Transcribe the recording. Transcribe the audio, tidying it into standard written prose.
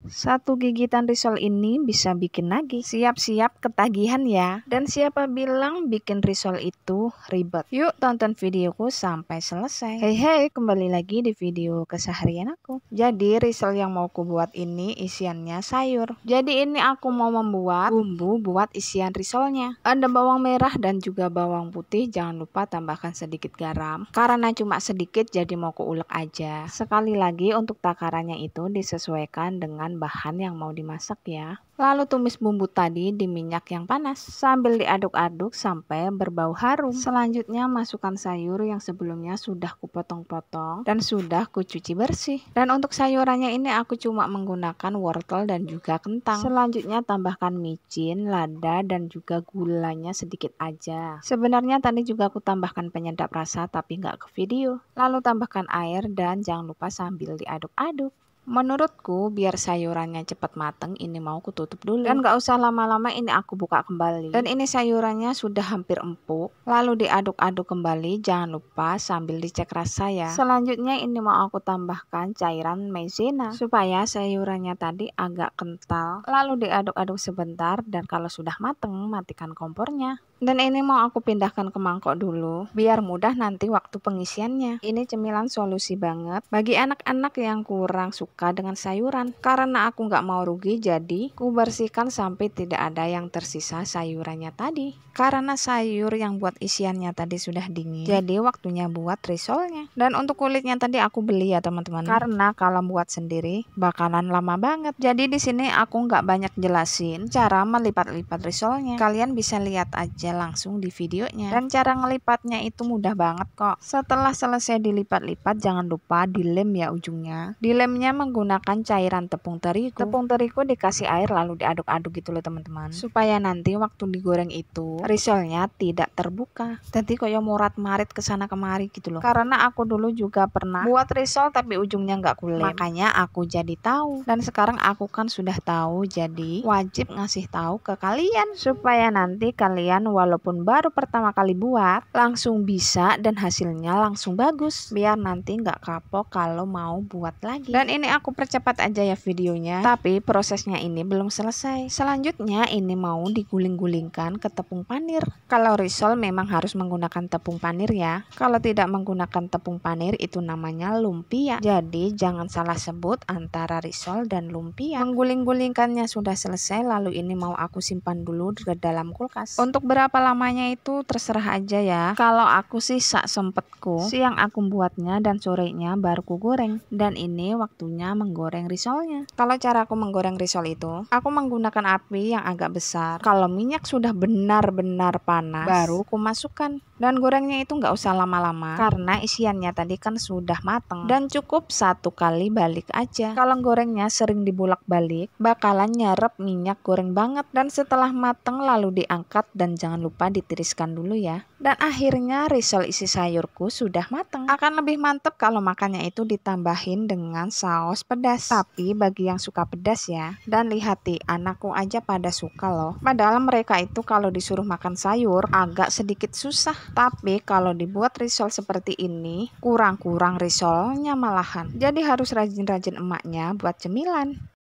Satu gigitan risol ini bisa bikin nagih. Siap-siap ketagihan ya. Dan siapa bilang bikin risol itu ribet? Yuk tonton videoku sampai selesai. Hey, kembali lagi di video keseharian aku. Jadi risol yang mau aku buat ini isiannya sayur. Jadi ini aku mau membuat bumbu buat isian risolnya. Ada bawang merah dan juga bawang putih. Jangan lupa tambahkan sedikit garam. Karena cuma sedikit jadi mau kuulek aja. Sekali lagi untuk takarannya itu disesuaikan dengan bahan yang mau dimasak ya. Lalu tumis bumbu tadi di minyak yang panas sambil diaduk-aduk sampai berbau harum. Selanjutnya masukkan sayur yang sebelumnya sudah kupotong-potong dan sudah kucuci bersih. Dan untuk sayurannya ini aku cuma menggunakan wortel dan juga kentang. Selanjutnya tambahkan micin, lada dan juga gulanya sedikit aja. Sebenarnya tadi juga aku tambahkan penyedap rasa tapi nggak ke video. Lalu tambahkan air dan jangan lupa sambil diaduk-aduk. Menurutku biar sayurannya cepat mateng ini mau kututup dulu. Dan gak usah lama-lama ini aku buka kembali. Dan ini sayurannya sudah hampir empuk. Lalu diaduk-aduk kembali. Jangan lupa sambil dicek rasa ya. Selanjutnya ini mau aku tambahkan cairan maizena. Supaya sayurannya tadi agak kental. Lalu diaduk-aduk sebentar. Dan kalau sudah mateng matikan kompornya. Dan ini mau aku pindahkan ke mangkok dulu. Biar mudah nanti waktu pengisiannya. Ini cemilan solusi banget. Bagi anak-anak yang kurang suka dengan sayuran. Karena aku nggak mau rugi jadi ku bersihkan sampai tidak ada yang tersisa sayurannya tadi. Karena sayur yang buat isiannya tadi sudah dingin. Jadi waktunya buat risolnya. Dan untuk kulitnya tadi aku beli ya teman-teman. Karena kalau buat sendiri bakalan lama banget. Jadi di sini aku nggak banyak jelasin cara melipat-lipat risolnya. Kalian bisa lihat aja langsung di videonya. Dan cara ngelipatnya itu mudah banget kok. Setelah selesai dilipat-lipat jangan lupa dilem ya ujungnya. Dilemnya menggunakan cairan tepung terigu. Tepung terigu dikasih air lalu diaduk-aduk gitu loh teman-teman. Supaya nanti waktu digoreng itu risolnya tidak terbuka. Jadi kayak morat-marit kesana kemari gitu loh. Karena aku dulu juga pernah buat risol tapi ujungnya nggak kulem. Makanya aku jadi tahu. Dan sekarang aku kan sudah tahu jadi wajib ngasih tahu ke kalian. Supaya nanti kalian walaupun baru pertama kali buat langsung bisa dan hasilnya langsung bagus. Biar nanti nggak kapok kalau mau buat lagi. Dan ini aku percepat aja ya videonya. Tapi prosesnya ini belum selesai. Selanjutnya ini mau diguling-gulingkan ke tepung panir. Kalau risol memang harus menggunakan tepung panir ya. Kalau tidak menggunakan tepung panir itu namanya lumpia. Jadi jangan salah sebut antara risol dan lumpia. Mengguling-gulingkannya sudah selesai lalu ini mau aku simpan dulu ke dalam kulkas. Untuk berapa lamanya itu terserah aja ya. Kalau aku sih sak sempetku. Siang aku buatnya dan sorenya baru ku goreng. Dan ini waktunya menggoreng risolnya. Kalau cara aku menggoreng risol itu, aku menggunakan api yang agak besar. Kalau minyak sudah benar-benar panas, baru aku masukkan. Dan gorengnya itu nggak usah lama-lama, karena isiannya tadi kan sudah mateng. Dan cukup satu kali balik aja. Kalau gorengnya sering dibolak-balik, bakalan nyerap minyak goreng banget. Dan setelah mateng lalu diangkat dan jangan lupa ditiriskan dulu ya. Dan akhirnya risol isi sayurku sudah mateng. Akan lebih mantep kalau makannya itu ditambahin dengan saus pedas. Tapi bagi yang suka pedas ya. Dan lihati anakku aja pada suka loh. Padahal mereka itu kalau disuruh makan sayur agak sedikit susah. Tapi kalau dibuat risol seperti ini kurang-kurang risolnya malahan. Jadi harus rajin-rajin emaknya buat cemilan.